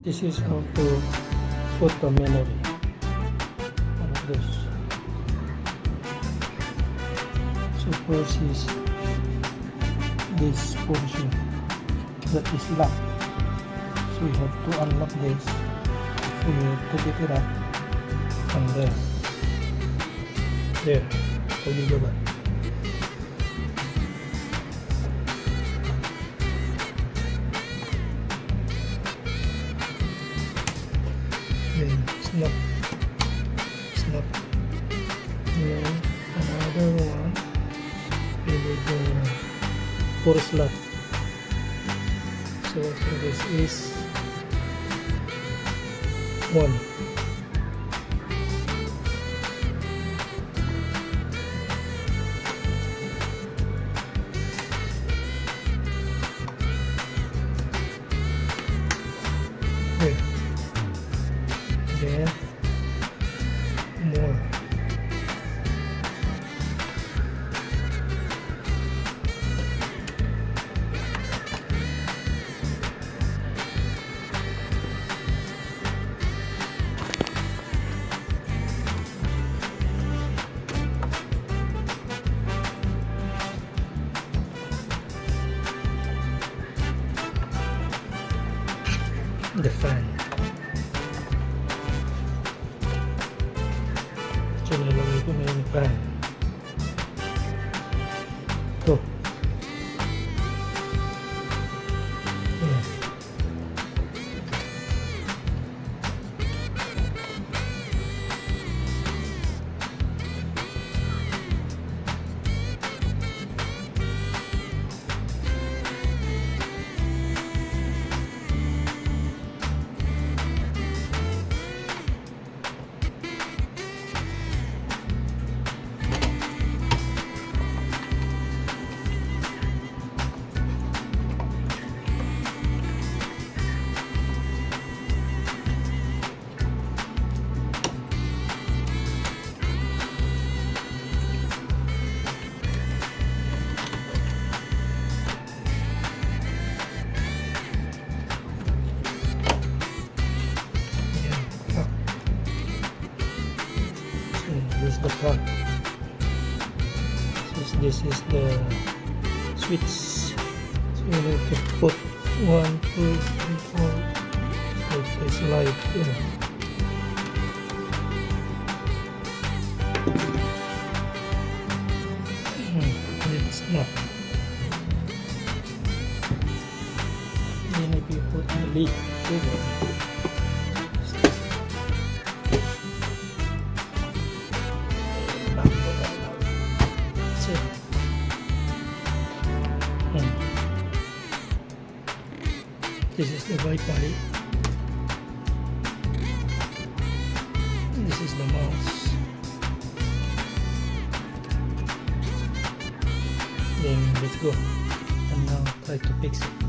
This is how to put the memory of this. So first is this portion that is locked. So you have to unlock this. So you have to pick it up from there. There. Pag-iba. Then snap. Then another one. With the 4 slot. So this is 1. There. Then more. The fan. So nilagay ko na yung fan. Ito. Ayan. This is the front. This is the switch. So you have to put 1, 2, 3, 4. So it's light here. It's not. Then if you put the lead here. This is the Wi-Fi. This is the mouse. Then let's go. And now try to fix it.